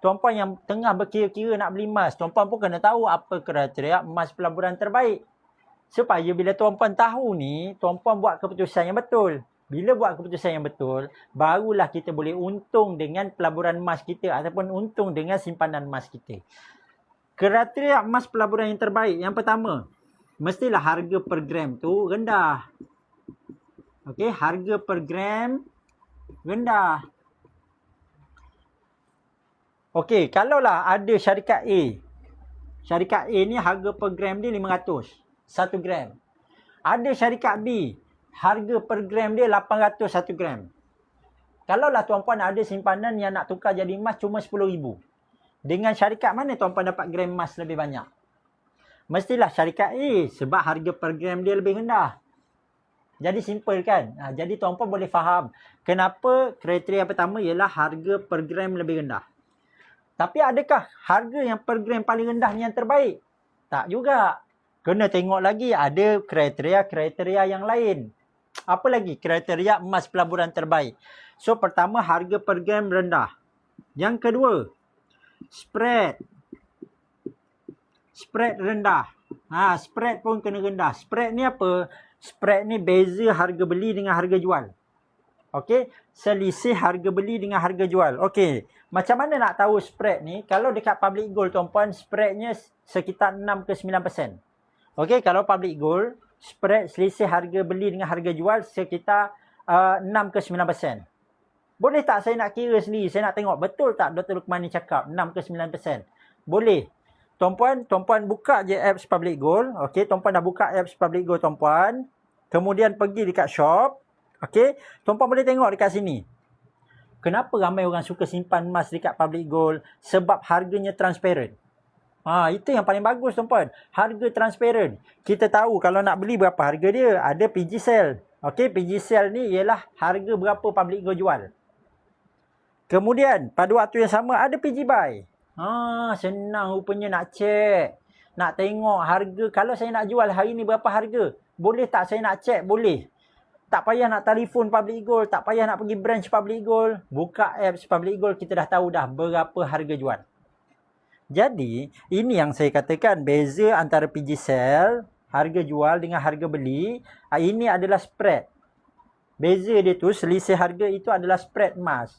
tuan-puan yang tengah berkira-kira nak beli emas, tuan-puan pun kena tahu apa kriteria emas pelaburan terbaik. Supaya bila tuan-puan tahu ni, tuan-puan buat keputusan yang betul. Bila buat keputusan yang betul, barulah kita boleh untung dengan pelaburan emas kita ataupun untung dengan simpanan emas kita. Kriteria emas pelaburan yang terbaik, yang pertama, mestilah harga per gram tu rendah. Okey, harga per gram rendah. Okey, kalaulah ada syarikat A. Syarikat A ni harga per gram dia 500. 1 gram. Ada syarikat B. Harga per gram dia 800 1 gram. Kalaulah tuan-puan ada simpanan yang nak tukar jadi emas cuma 10,000. Dengan syarikat mana tuan-puan dapat gram emas lebih banyak? Mestilah syarikat A sebab harga per gram dia lebih rendah. Jadi simple kan? Jadi tuan-puan boleh faham kenapa kriteria pertama ialah harga per gram lebih rendah. Tapi adakah harga yang per gram paling rendah ni yang terbaik? Tak juga. Kena tengok lagi ada kriteria-kriteria yang lain. Apa lagi kriteria emas pelaburan terbaik? So pertama harga per gram rendah. Yang kedua, spread. Spread rendah. Spread pun kena rendah. Spread ni apa? Spread ni beza harga beli dengan harga jual. Okey, selisih harga beli dengan harga jual. Okey, macam mana nak tahu spread ni? Kalau dekat public gold tuan-puan, spreadnya sekitar 6 ke 9%. Okey, kalau public gold, spread selisih harga beli dengan harga jual sekitar 6 ke 9%. Boleh tak saya nak kira sendiri? Saya nak tengok betul tak Dr. Lukman ni cakap 6 ke 9%? Boleh. Tuan-puan buka je apps public gold. Okey, tuan-puan dah buka apps public gold tuan-puan. Kemudian pergi dekat shop. Okey, tuan-puan boleh tengok dekat sini. Kenapa ramai orang suka simpan emas dekat public gold? Sebab harganya transparent. Itu yang paling bagus tuan-puan. Harga transparent. Kita tahu kalau nak beli berapa harga dia. Ada PG sale. Okey, PG sale ni ialah harga berapa public gold jual. Kemudian pada waktu yang sama ada PG buy. Senang rupanya nak check. Nak tengok harga. Kalau saya nak jual hari ni berapa harga? Boleh tak saya nak check? Boleh. Tak payah nak telefon public gold. Tak payah nak pergi branch public gold. Buka apps public gold. Kita dah tahu dah berapa harga jual. Jadi, ini yang saya katakan. Beza antara PG sale, harga jual dengan harga beli. Ini adalah spread. Beza dia tu, selisih harga itu adalah spread emas.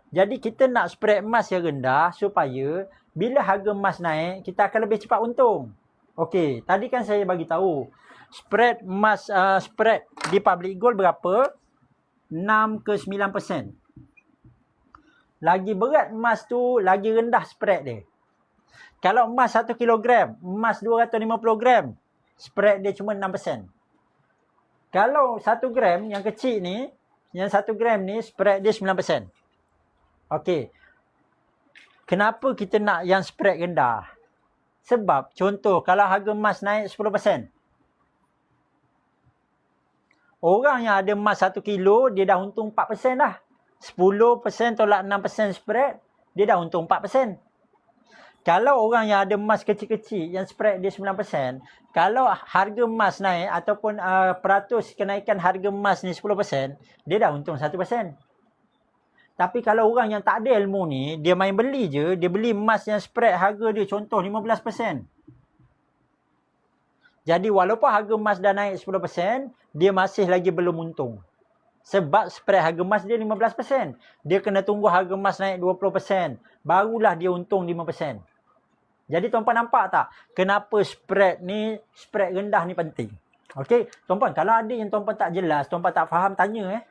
Jadi, kita nak spread emas yang rendah supaya bila harga emas naik, kita akan lebih cepat untung. Okey, tadi kan saya bagi tahu. Spread emas, spread di public gold berapa? 6 ke 9%. Lagi berat emas tu, lagi rendah spread dia. Kalau emas 1 kilogram, emas 250 gram, spread dia cuma 6%. Kalau 1 gram yang kecil ni, yang 1 gram ni, spread dia 9%. Okey. Kenapa kita nak yang spread rendah? Sebab, contoh, kalau harga emas naik 10%. Orang yang ada emas 1 kilo, dia dah untung 4% dah. 10% tolak 6% spread, dia dah untung 4%. Kalau orang yang ada emas kecil-kecil, yang spread dia 9%, kalau harga emas naik ataupun peratus kenaikan harga emas ni 10%, dia dah untung 1%. Tapi kalau orang yang tak ada ilmu ni, dia main beli je, dia beli emas yang spread harga dia contoh 15%. Jadi walaupun harga emas dah naik 10%, dia masih lagi belum untung. Sebab spread harga emas dia 15%. Dia kena tunggu harga emas naik 20%. Barulah dia untung 5%. Jadi tuan-puan nampak tak? Kenapa spread rendah ni penting. Okey, tuan-puan kalau ada yang tuan-puan tak jelas, tuan-puan tak faham, tanya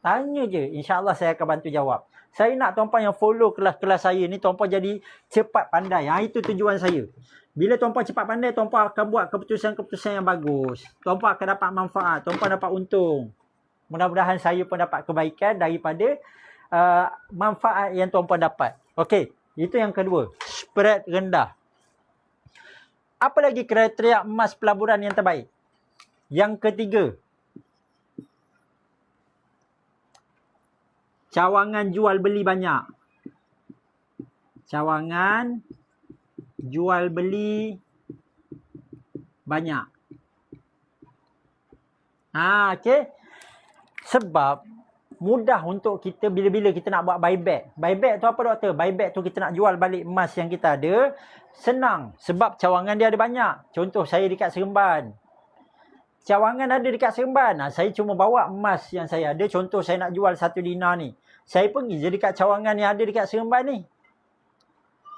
Tanya je. InsyaAllah saya akan bantu jawab. Saya nak tuan-puan yang follow kelas-kelas saya ni, tuan-puan jadi cepat pandai. Itu tujuan saya. Bila tuan-puan cepat pandai, tuan-puan akan buat keputusan-keputusan yang bagus. Tuan-puan akan dapat manfaat. Tuan-puan dapat untung. Mudah-mudahan saya pun dapat kebaikan daripada manfaat yang tuan-puan dapat. Okey, itu yang kedua. Spread rendah. Apa lagi kriteria emas pelaburan yang terbaik? Yang ketiga, cawangan jual beli banyak. Cawangan jual beli banyak. Okey. Sebab mudah untuk kita bila-bila kita nak buat buyback. Buyback tu apa doktor? Buyback tu kita nak jual balik emas yang kita ada. Senang. Sebab cawangan dia ada banyak. Contoh saya dekat Seremban. Cawangan ada dekat Seremban. Saya cuma bawa emas yang saya ada. Contoh saya nak jual 1 dinar ni. Saya pergi je dekat cawangan yang ada dekat Seremban ni.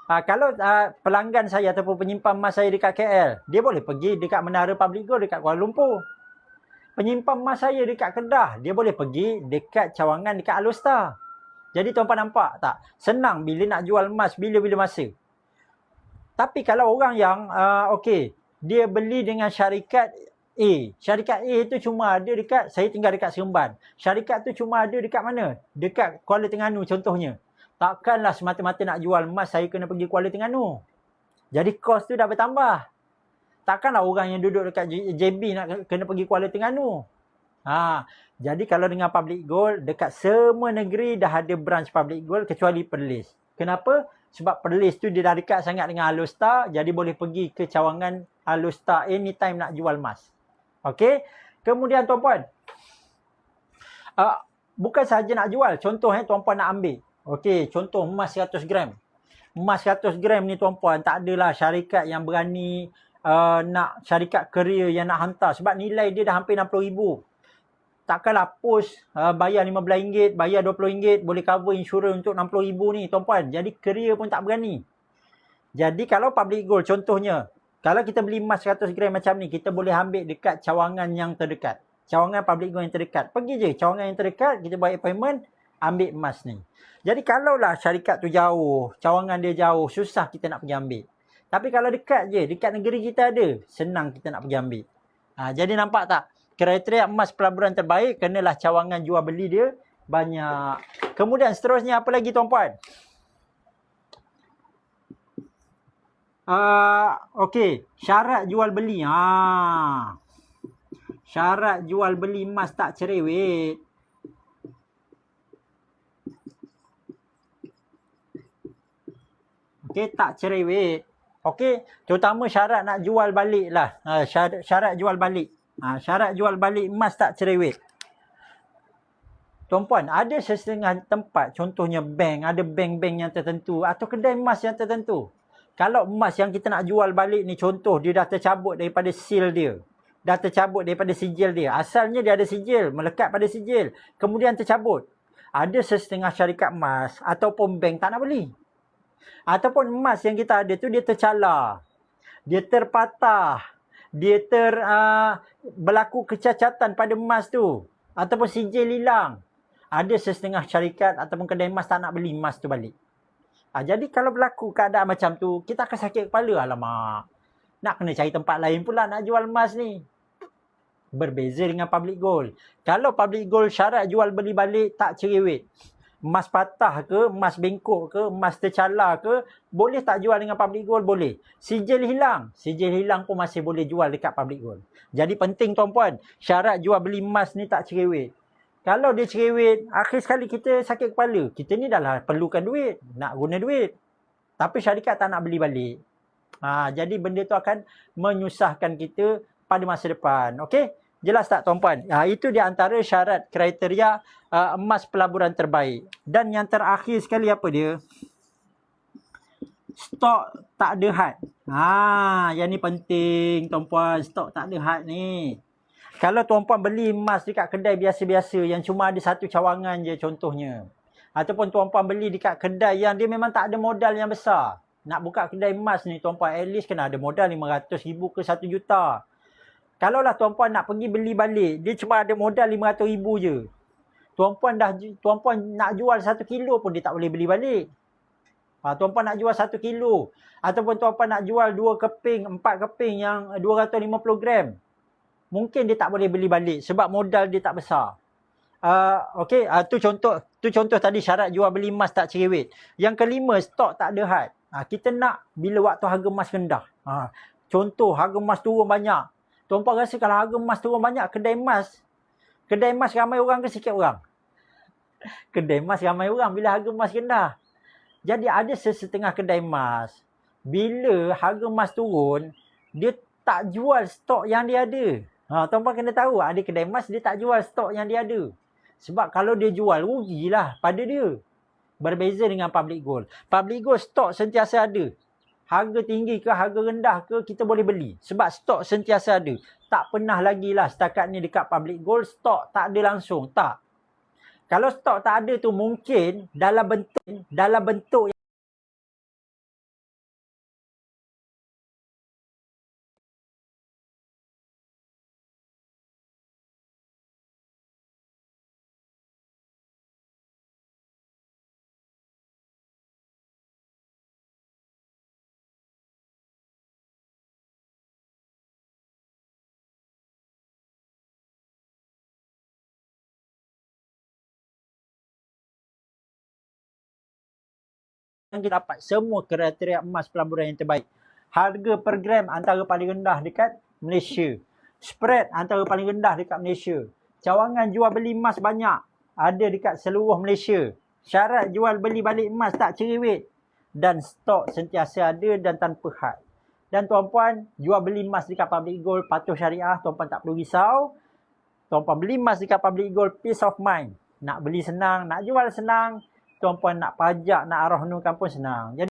Kalau pelanggan saya ataupun penyimpan emas saya dekat KL, dia boleh pergi dekat Menara Public Gold dekat Kuala Lumpur. Penyimpan emas saya dekat Kedah, dia boleh pergi dekat cawangan dekat Alostar. Jadi tuan-puan nampak tak? Senang bila nak jual emas bila-bila masa. Tapi kalau orang yang dia beli dengan syarikat A. Syarikat A tu cuma ada dekat, saya tinggal dekat Seremban. Syarikat tu cuma ada dekat mana? Dekat Kuala Terengganu contohnya. Takkanlah semata-mata nak jual emas saya kena pergi Kuala Terengganu. Jadi kos tu dah bertambah. Takkanlah orang yang duduk dekat JB nak kena pergi Kuala Terengganu. Jadi kalau dengan Public Gold, dekat semua negeri dah ada branch Public Gold kecuali Perlis. Kenapa? Sebab Perlis tu dia dah dekat sangat dengan Alostar, jadi boleh pergi ke cawangan Alostar anytime nak jual emas. Okey. Kemudian tuan-puan, bukan sahaja nak jual. Contoh tuan-puan nak ambil. Okey, contoh emas 100 gram. Emas 100 gram ni tuan-puan, tak adalah syarikat yang berani nak syarikat courier yang nak hantar. Sebab nilai dia dah hampir RM60,000. Takkanlah post bayar RM15, bayar RM20 boleh cover insurans untuk RM60,000 ni tuan-puan. Jadi courier pun tak berani. Jadi kalau Public Gold contohnya, kalau kita beli emas 100 gram macam ni, kita boleh ambil dekat cawangan yang terdekat. Cawangan Public Gold yang terdekat. Pergi je cawangan yang terdekat, kita buat appointment, ambil emas ni. Jadi kalaulah syarikat tu jauh, cawangan dia jauh, susah kita nak pergi ambil. Tapi kalau dekat je, dekat negeri kita ada, senang kita nak pergi ambil. Jadi nampak tak? Kriteria emas pelaburan terbaik, kenalah cawangan jual beli dia banyak. Kemudian seterusnya apa lagi tuan-puan? Okey, syarat jual beli. Syarat jual beli emas tak cerewet. Okey, tak cerewet. Okey, terutama syarat nak jual balik lah. Syarat jual balik. Syarat jual balik emas tak cerewet. Tuan-puan, ada setengah tempat, contohnya bank, ada bank-bank yang tertentu atau kedai emas yang tertentu. Kalau emas yang kita nak jual balik ni, contoh dia dah tercabut daripada seal dia. Dah tercabut daripada sijil dia. Asalnya dia ada sijil, melekat pada sijil. Kemudian tercabut. Ada setengah syarikat emas ataupun bank tak nak beli. Ataupun emas yang kita ada tu dia tercalar. Dia terpatah. Dia berlaku kecacatan pada emas tu. Ataupun sijil hilang. Ada setengah syarikat ataupun kedai emas tak nak beli emas tu balik. Jadi kalau berlaku keadaan macam tu, kita akan sakit kepala. Alamak. Nak kena cari tempat lain pula nak jual emas ni. Berbeza dengan Public Gold. Kalau Public Gold syarat jual beli balik tak cerewet. Emas patah ke, emas bengkok ke, emas tercalar ke, boleh tak jual dengan Public Gold? Boleh. Sijil hilang pun masih boleh jual dekat Public Gold. Jadi penting tuan-puan, syarat jual beli emas ni tak cerewet. Kalau dia cerewet, akhir sekali kita sakit kepala. Kita ni dah lah perlukan duit, nak guna duit. Tapi syarikat tak nak beli balik. Jadi benda tu akan menyusahkan kita pada masa depan. Okey? Jelas tak tuan-puan? Itu di antara syarat kriteria emas pelaburan terbaik. Dan yang terakhir sekali apa dia? Stok tak ada had. Yang ni penting tuan-puan. Stok tak ada had ni. Kalau tuan-puan beli emas dekat kedai biasa-biasa yang cuma ada satu cawangan je contohnya. Ataupun tuan-puan beli dekat kedai yang dia memang tak ada modal yang besar. Nak buka kedai emas ni tuan-puan at least kena ada modal RM500,000 ke RM1,000,000. Kalaulah tuan-puan nak pergi beli balik, dia cuma ada modal RM500,000 je. Tuan-puan nak jual 1 kilo pun dia tak boleh beli balik. Tuan-puan nak jual 1 kilo. Ataupun tuan-puan nak jual 2 keping, 4 keping yang 250 gram. Mungkin dia tak boleh beli balik sebab modal dia tak besar. Okey, tu contoh tadi syarat jual beli emas tak cerewet. Yang kelima, stok tak ada had. Kita nak bila waktu harga emas rendah. Contoh harga emas turun banyak. Tuan-puan rasa kalau harga emas turun banyak, kedai emas ramai orang ke sikit orang? Kedai emas ramai orang bila harga emas rendah. Jadi ada setengah kedai emas, bila harga emas turun, dia tak jual stok yang dia ada. Tuan-puan kena tahu, ada kedai emas dia tak jual stok yang dia ada. Sebab kalau dia jual, rugilah pada dia. Berbeza dengan public gold. Public gold stok sentiasa ada. Harga tinggi ke, harga rendah ke, kita boleh beli. Sebab stok sentiasa ada. Tak pernah lagi lah setakat ni dekat public gold, stok tak ada langsung. Tak. Kalau stok tak ada tu mungkin dalam bentuk yang kita dapat semua kriteria emas pelaburan yang terbaik. Harga per gram antara paling rendah dekat Malaysia. Spread antara paling rendah dekat Malaysia. Cawangan jual beli emas banyak. Ada dekat seluruh Malaysia. Syarat jual beli balik emas tak cerewet. Dan stok sentiasa ada dan tanpa had. Dan tuan-puan, jual beli emas dekat public gold patuh syariah. Tuan-puan tak perlu risau. Tuan-puan beli emas dekat public gold, peace of mind. Nak beli senang, nak jual senang. Tuan-puan nak pajak, nak arah pun senang. Jadi